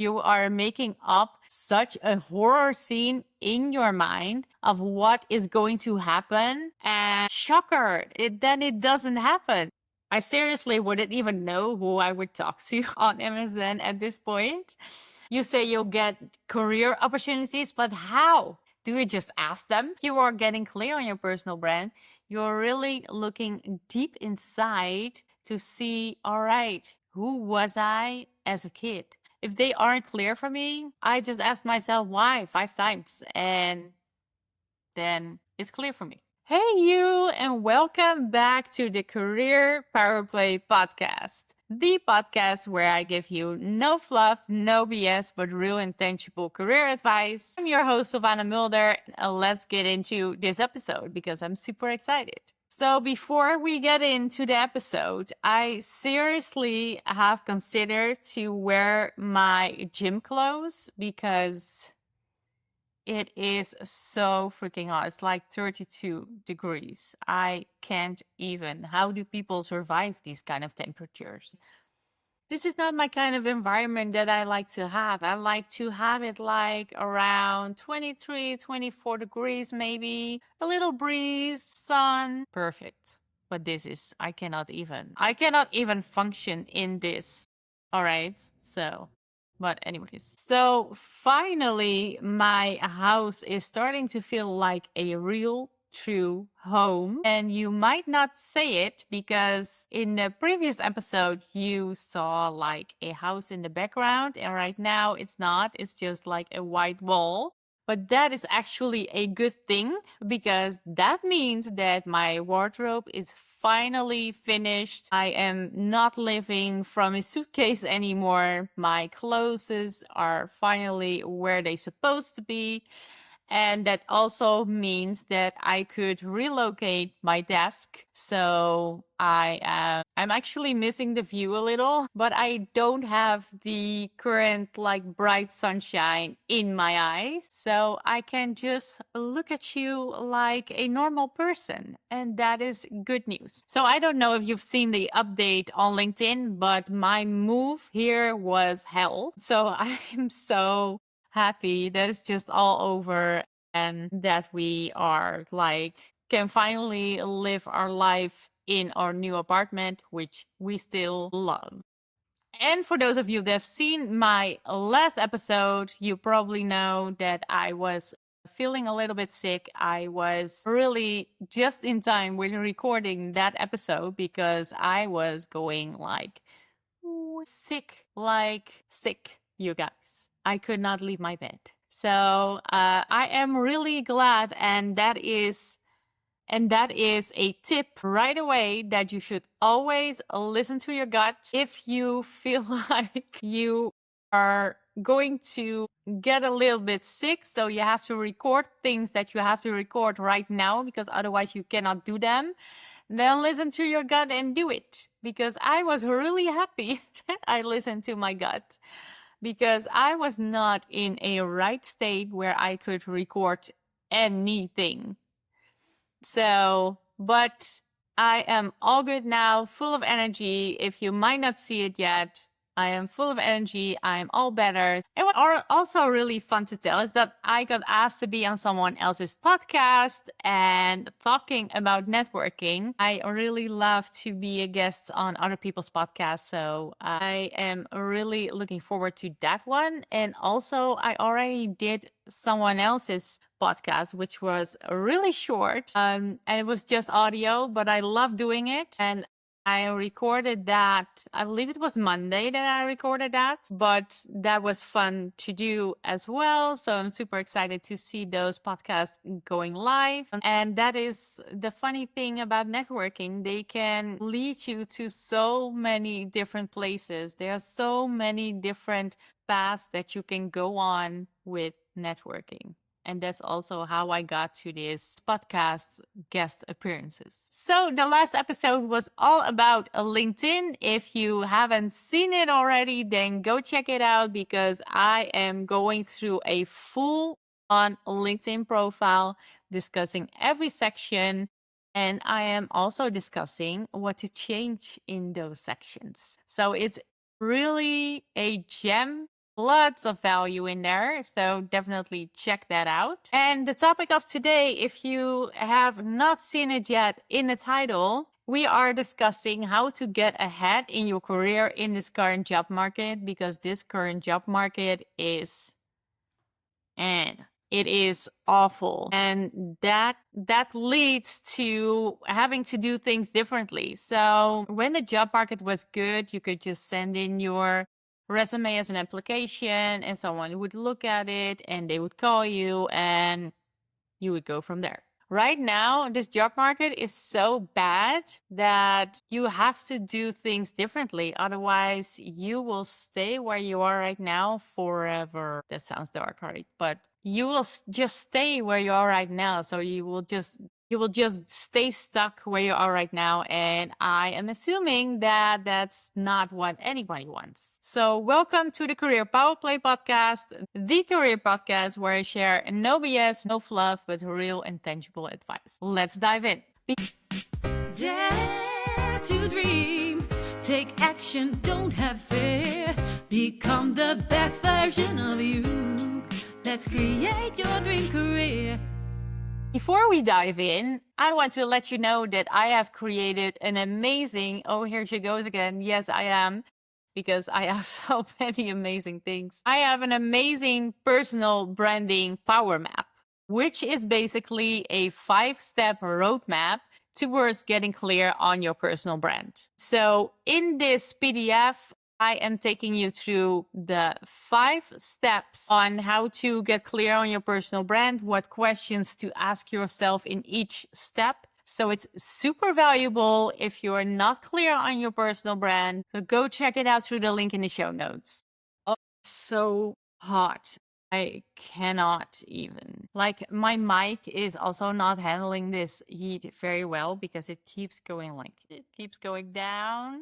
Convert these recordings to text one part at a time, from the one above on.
You are making up such a horror scene in your mind of what is going to happen. And shocker, then it doesn't happen. I seriously wouldn't even know who I would talk to on MSN at this point. You say you'll get career opportunities, but how? Do you just ask them? You are getting clear on your personal brand. You're really looking deep inside to see, all right, who was I as a kid? If they aren't clear for me, I just ask myself why 5 times, and then it's clear for me. Hey, you, and welcome back to the Career Power Play podcast, the podcast where I give you no fluff, no BS, but real and tangible career advice. I'm your host, Sylvahna Mulder. Let's get into this episode because I'm super excited. So, before we get into the episode, I seriously have considered to wear my gym clothes because it is so freaking hot. It's like 32 degrees. I can't even. How do people survive these kind of temperatures? This is not my kind of environment that I like to have. I like to have it like around 23, 24 degrees, maybe a little breeze, sun. Perfect. But this is, I cannot even function in this. All right. But anyways, so finally, my house is starting to feel like a real true home. And you might not say it because in the previous episode, you saw like a house in the background. And right now it's not, it's just like a white wall. But that is actually a good thing because that means that my wardrobe is finally finished. I am not living from a suitcase anymore. My clothes are finally where they're supposed to be. And that also means that I could relocate my desk. So I'm actually missing the view a little, but I don't have the current like bright sunshine in my eyes. So I can just look at you like a normal person. And that is good news. So I don't know if you've seen the update on LinkedIn, but my move here was hell. So I'm so happy that it's just all over and that we are like can finally live our life in our new apartment, which we still love. And for those of you that have seen my last episode, you probably know that I was feeling a little bit sick. I was really just in time with recording that episode because I was going like sick, you guys. I could not leave my bed. So I am really glad, and that is a tip right away that you should always listen to your gut if you feel like you are going to get a little bit sick. So you have to record things that you have to record right now because otherwise you cannot do them. Then listen to your gut and do it. Because I was really happy that I listened to my gut. Because I was not in a right state where I could record anything. So, but I am all good now, full of energy. If you might not see it yet, I am full of energy. I'm all better. And what are also really fun to tell is that I got asked to be on someone else's podcast and talking about networking. I really love to be a guest on other people's podcasts. So I am really looking forward to that one. And also, I already did someone else's podcast, which was really short. And it was just audio, but I love doing it. And I recorded that, I believe it was Monday that I recorded that, but that was fun to do as well. So I'm super excited to see those podcasts going live. And that is the funny thing about networking. They can lead you to so many different places. There are so many different paths that you can go on with networking. And that's also how I got to this podcast guest appearances. So the last episode was all about LinkedIn. If you haven't seen it already, then go check it out because I am going through a full on LinkedIn profile, discussing every section. And I am also discussing what to change in those sections. So it's really a gem lots of value in there. So definitely check that out. And the topic of today, if you have not seen it yet in the title, we are discussing how to get ahead in your career in this current job market, because this current job market is and it is awful, and that leads to having to do things differently. So when the job market was good, you could just send in your resume as an application and someone would look at it and they would call you and you would go from there. Right now, this job market is so bad that you have to do things differently. Otherwise, you will stay where you are right now forever. That sounds dark, right? But you will just stay where you are right now. So you will just stay stuck where you are right now. And I am assuming that that's not what anybody wants. So welcome to the Career Power Play podcast, the career podcast where I share no BS, no fluff, but real and tangible advice. Let's dive in. Dare to dream, take action, don't have fear, become the best version of you. Let's create your dream career. Before we dive in, I want to let you know that I have created an amazing, oh, here she goes again. Yes, I am, because I have so many amazing things. I have an amazing personal branding power map, which is basically a 5-step roadmap towards getting clear on your personal brand. So in this PDF, I am taking you through the 5 steps on how to get clear on your personal brand, what questions to ask yourself in each step. So it's super valuable if you're not clear on your personal brand. So go check it out through the link in the show notes. Oh, so hot. I cannot even. Like, my mic is also not handling this heat very well because it keeps going down.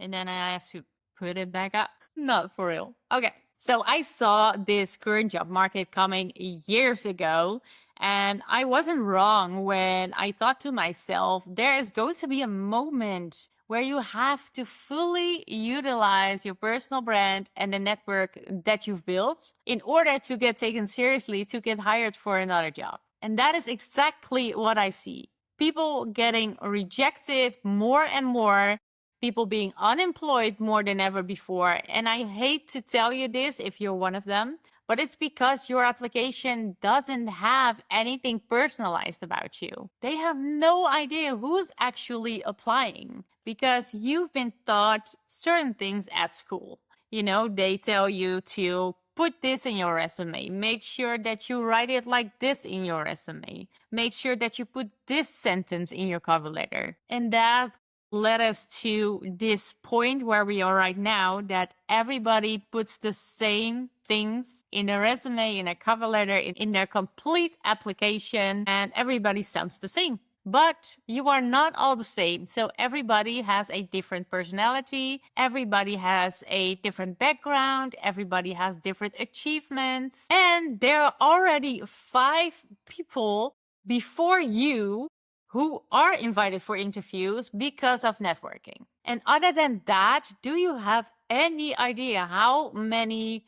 And then I have to put it back up. Not for real. Okay. So I saw this current job market coming years ago, and I wasn't wrong when I thought to myself, there is going to be a moment where you have to fully utilize your personal brand and the network that you've built in order to get taken seriously, to get hired for another job. And that is exactly what I see. People getting rejected more and more, people being unemployed more than ever before. And I hate to tell you this if you're one of them, but it's because your application doesn't have anything personalized about you. They have no idea who's actually applying because you've been taught certain things at school. You know, they tell you to put this in your resume. Make sure that you write it like this in your resume. Make sure that you put this sentence in your cover letter. And that led us to this point where we are right now, that everybody puts the same things in a resume, in a cover letter, in their complete application, and everybody sounds the same. But you are not all the same. So everybody has a different personality. Everybody has a different background. Everybody has different achievements. And there are already 5 people before you who are invited for interviews because of networking. And other than that, do you have any idea how many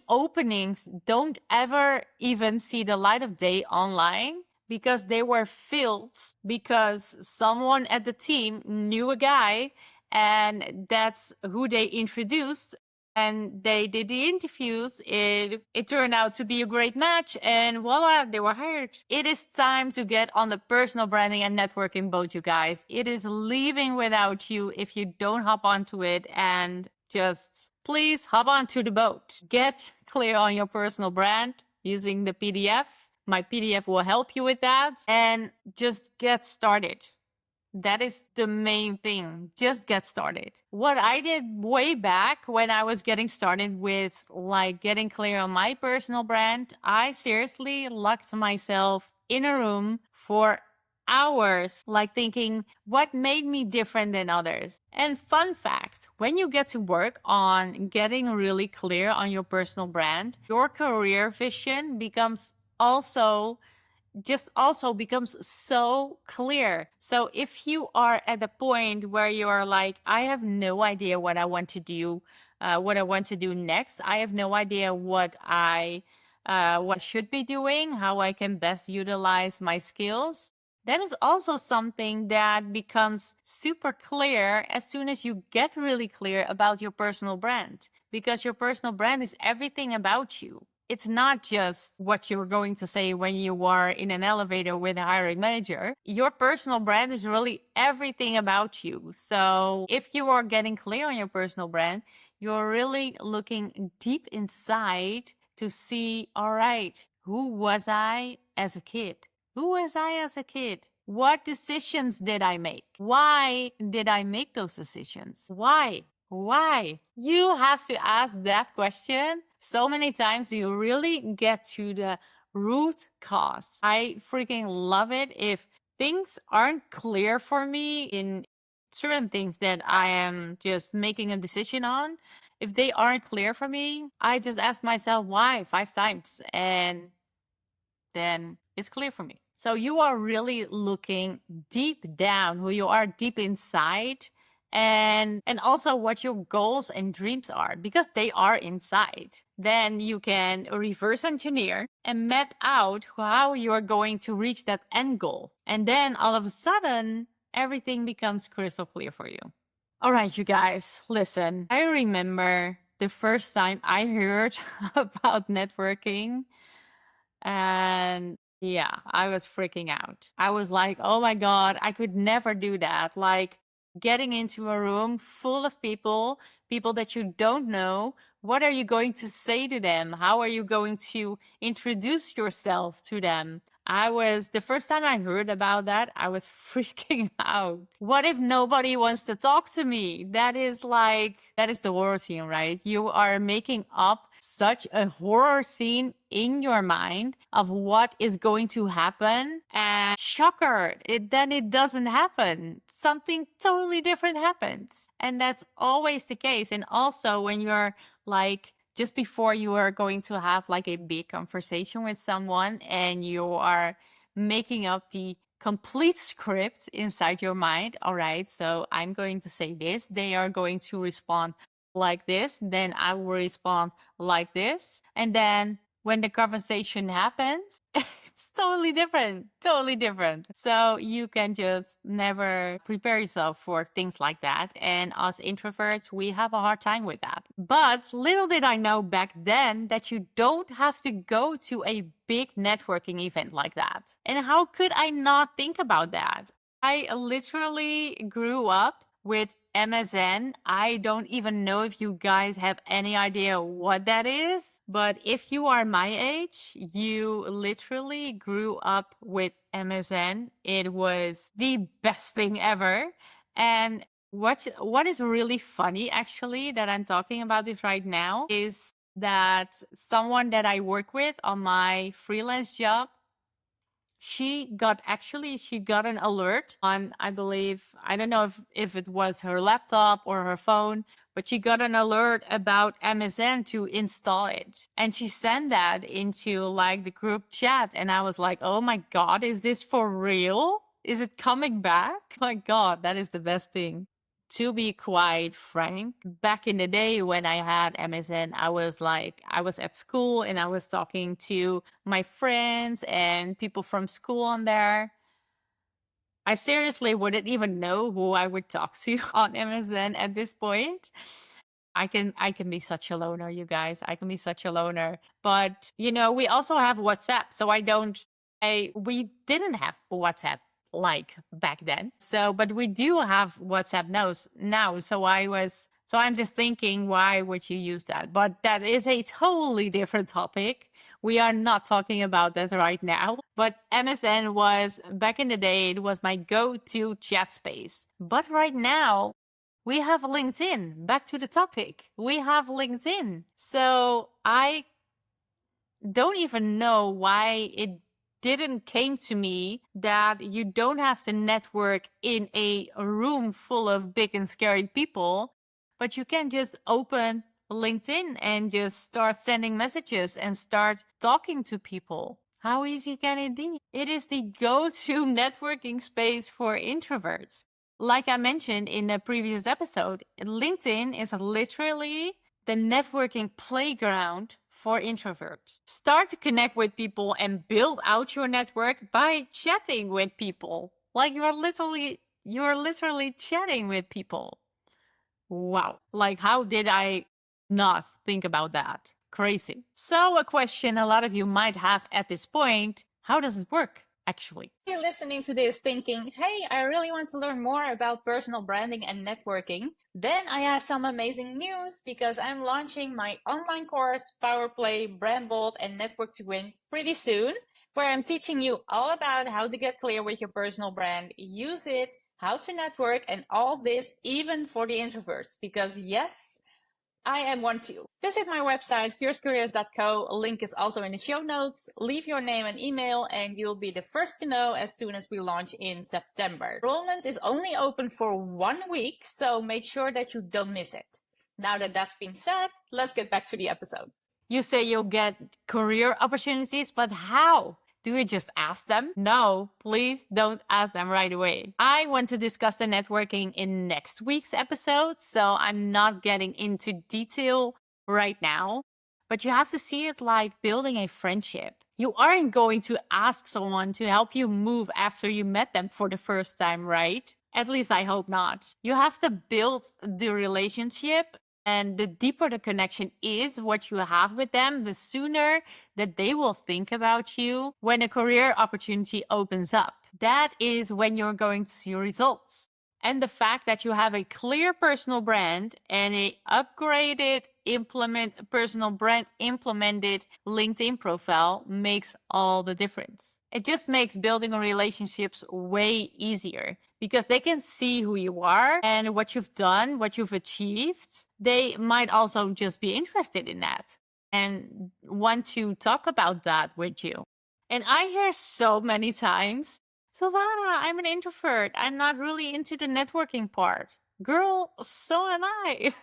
openings don't ever even see the light of day online because they were filled because someone at the team knew a guy and that's who they introduced? And they did the interviews. It turned out to be a great match, and voila, they were hired. It is time to get on the personal branding and networking boat, you guys. It is leaving without you if you don't hop onto it, and just please hop onto the boat. Get clear on your personal brand using the PDF. My PDF will help you with that, and just get started. That is the main thing. Just get started. What I did way back when I was getting started with like getting clear on my personal brand, I seriously locked myself in a room for hours, like thinking, what made me different than others? And fun fact, when you get to work on getting really clear on your personal brand, your career vision becomes also becomes so clear. So if you are at the point where you are like, I have no idea what I want to do, what I want to do next. I have no idea what I should be doing, how I can best utilize my skills. That is also something that becomes super clear as soon as you get really clear about your personal brand, because your personal brand is everything about you. It's not just what you're going to say when you are in an elevator with a hiring manager. Your personal brand is really everything about you. So if you are getting clear on your personal brand, you're really looking deep inside to see, all right, who was I as a kid? Who was I as a kid? What decisions did I make? Why did I make those decisions? Why? Why? You have to ask that question so many times you really get to the root cause. I freaking love it if things aren't clear for me in certain things that I am just making a decision on. If they aren't clear for me, I just ask myself why 5 times and then it's clear for me. So you are really looking deep down who you are deep inside, and also what your goals and dreams are, because they are inside. Then you can reverse engineer and map out how you're going to reach that end goal. And then all of a sudden, everything becomes crystal clear for you. All right, you guys, listen. I remember the first time I heard about networking, and yeah, I was freaking out. I was like, oh my God, I could never do that. Like getting into a room full of people, people that you don't know. What are you going to say to them? How are you going to introduce yourself to them? The first time I heard about that, I was freaking out. What if nobody wants to talk to me? That is the horror scene, right? You are making up such a horror scene in your mind of what is going to happen, and shocker, then it doesn't happen. Something totally different happens. And that's always the case. And also when you're like, just before you are going to have like a big conversation with someone and you are making up the complete script inside your mind. All right, so I'm going to say this, they are going to respond like this, then I will respond like this. And then when the conversation happens, it's totally different, totally different. So you can just never prepare yourself for things like that. And us introverts, we have a hard time with that. But little did I know back then that you don't have to go to a big networking event like that. And how could I not think about that? I literally grew up with MSN. I don't even know if you guys have any idea what that is, but if you are my age, you literally grew up with MSN. It was the best thing ever. And what is really funny actually that I'm talking about it right now is that someone that I work with on my freelance job, she got an alert on, I believe, I don't know if it was her laptop or her phone, but she got an alert about MSN to install it. And she sent that into like the group chat. And I was like, oh my God, is this for real? Is it coming back? My God, that is the best thing. To be quite frank, back in the day when I had MSN, I was at school and I was talking to my friends and people from school on there. I seriously wouldn't even know who I would talk to on MSN at this point. I can be such a loner, you guys. I can be such a loner. But we also have WhatsApp. So we didn't have WhatsApp like back then. So but we do have WhatsApp now. So I'm just thinking, why would you use that? But that is a totally different topic. We are not talking about that right now. But MSN was, back in the day, it was my go-to chat space. But right now, we have LinkedIn. Back to the topic. We have LinkedIn. So I don't even know why it didn't came to me that you don't have to network in a room full of big and scary people, but you can just open LinkedIn and just start sending messages and start talking to people. How easy can it be? It is the go-to networking space for introverts. Like I mentioned in the previous episode, LinkedIn is literally the networking playground for introverts. Start to connect with people and build out your network by chatting with people. Like you're literally chatting with people. Wow. Like how did I not think about that? Crazy. So a question a lot of you might have at this point, how does it work? Actually, you're listening to this thinking, hey, I really want to learn more about personal branding and networking. Then I have some amazing news because I'm launching my online course, Power Play, Brand Bold, and Network to Win pretty soon, where I'm teaching you all about how to get clear with your personal brand, use it, how to network, and all this even for the introverts. Because yes, I am one too. Visit my website, fiercecareers.co. A link is also in the show notes. Leave your name and email, and you'll be the first to know as soon as we launch in September. Enrollment is only open for 1 week, so make sure that you don't miss it. Now that that's been said, let's get back to the episode. You say you'll get career opportunities, but how? Do you just ask them? No, please don't ask them right away. I want to discuss the networking in next week's episode, so I'm not getting into detail right now. But you have to see it like building a friendship. You aren't going to ask someone to help you move after you met them for the first time, right? At least I hope not. You have to build the relationship, and the deeper the connection is, what you have with them, the sooner that they will think about you when a career opportunity opens up. That is when you're going to see results. And the fact that you have a clear personal brand and a upgraded personal brand implemented LinkedIn profile makes all the difference. It just makes building relationships way easier because they can see who you are and what you've done, what you've achieved. They might also just be interested in that and want to talk about that with you. And I hear so many times, Sylvahna, I'm an introvert. I'm not really into the networking part. Girl, so am I.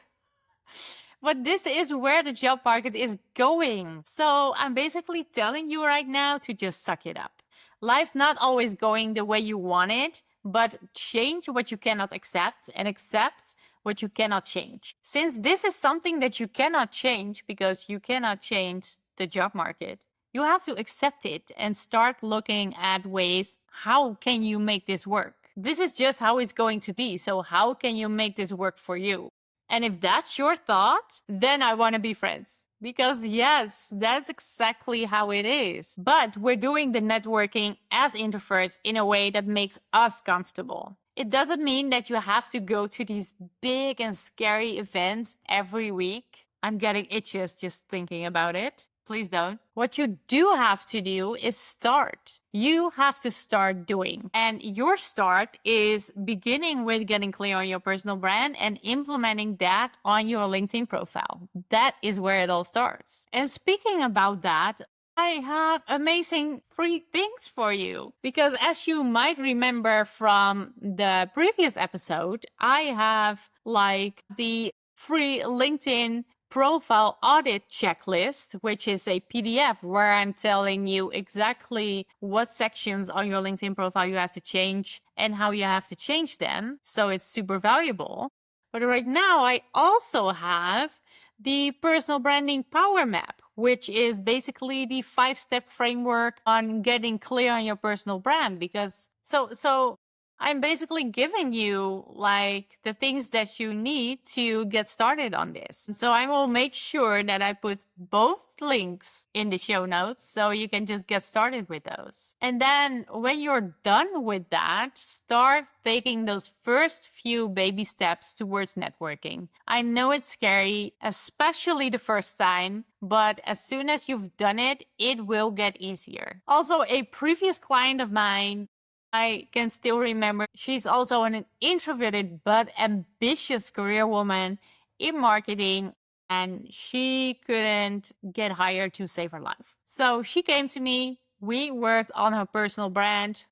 But this is where the job market is going. So I'm basically telling you right now to just suck it up. Life's not always going the way you want it, but change what you cannot accept and accept what you cannot change. Since this is something that you cannot change because you cannot change the job market, you have to accept it and start looking at ways, how can you make this work? This is just how it's going to be. So how can you make this work for you? And if that's your thought, then I want to be friends. Because yes, that's exactly how it is. But we're doing the networking as introverts in a way that makes us comfortable. It doesn't mean that you have to go to these big and scary events every week. I'm getting itches just thinking about it. Please don't. What you do have to do is start. You have to start doing. And your start is beginning with getting clear on your personal brand and implementing that on your LinkedIn profile. That is where it all starts. And speaking about that, I have amazing free things for you. Because as you might remember from the previous episode, I have like the free LinkedIn profile audit checklist, which is a PDF where I'm telling you exactly what sections on your LinkedIn profile you have to change and how you have to change them. So it's super valuable. But right now, I also have the personal branding power map, which is basically the 5-step framework on getting clear on your personal brand. Because so I'm basically giving you like the things that you need to get started on this. So I will make sure that I put both links in the show notes so you can just get started with those. And then when you're done with that, start taking those first few baby steps towards networking. I know it's scary, especially the first time, but as soon as you've done it, it will get easier. Also, a previous client of mine, I can still remember, she's also an introverted but ambitious career woman in marketing, and she couldn't get hired to save her life. So she came to me. We worked on her personal brand,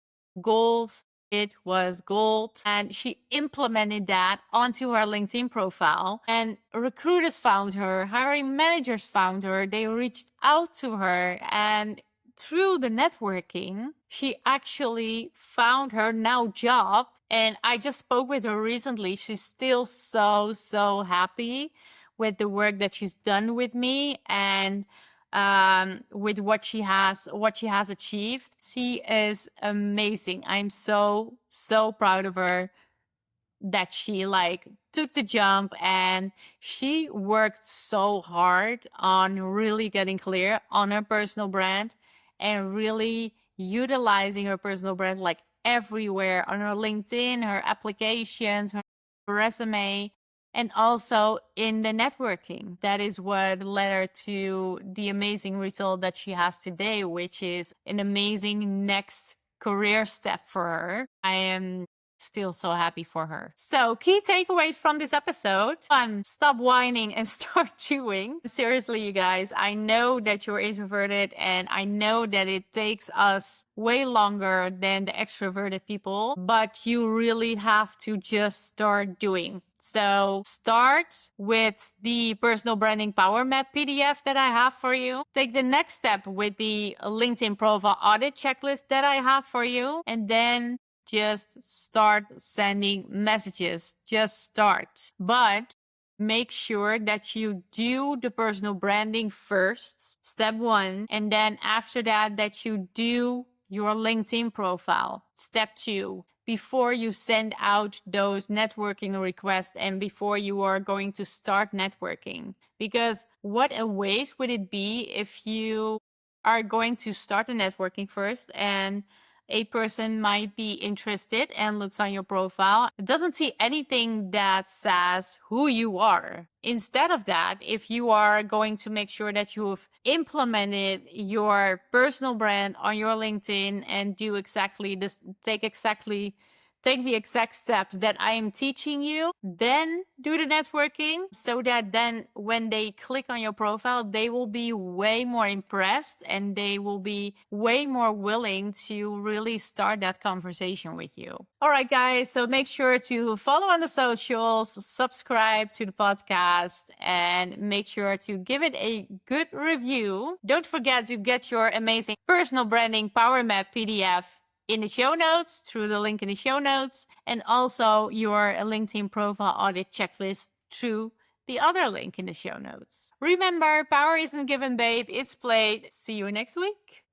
goals. It was gold. And she implemented that onto her LinkedIn profile. And recruiters found her, hiring managers found her. They reached out to her, and through the networking, she actually found her now job. And I just spoke with her recently. She's still so happy with the work that she's done with me and with what she has achieved. She is amazing. I'm so proud of her that she like took the jump, and she worked so hard on really getting clear on her personal brand and really utilizing her personal brand like everywhere on her LinkedIn, her applications, her resume, and also in the networking. That is what led her to the amazing result that she has today, which is an amazing next career step for her. I am still so happy for her. So, key takeaways from this episode: 1, stop whining and start doing. Seriously, you guys, I know that you're introverted, and I know that it takes us way longer than the extroverted people, but you really have to just start doing. So start with the personal branding power map PDF that I have for you. Take the next step with the LinkedIn profile audit checklist that I have for you. And then just start sending messages. Just start. But make sure that you do the personal branding first, step 1. And then after that you do your LinkedIn profile, step 2, before you send out those networking requests and before you are going to start networking. Because what a waste would it be if you are going to start the networking first and a person might be interested and looks on your profile, it doesn't see anything that says who you are. Instead of that, if you are going to make sure that you've implemented your personal brand on your LinkedIn and do exactly this, take the exact steps that I am teaching you, then do the networking, so that then when they click on your profile, they will be way more impressed and they will be way more willing to really start that conversation with you. All right, guys, so make sure to follow on the socials, subscribe to the podcast, and make sure to give it a good review. Don't forget to get your amazing personal branding power map PDF in the show notes, through the link in the show notes, and also your LinkedIn profile audit checklist through the other link in the show notes. Remember, power isn't given, babe, it's played. See you next week.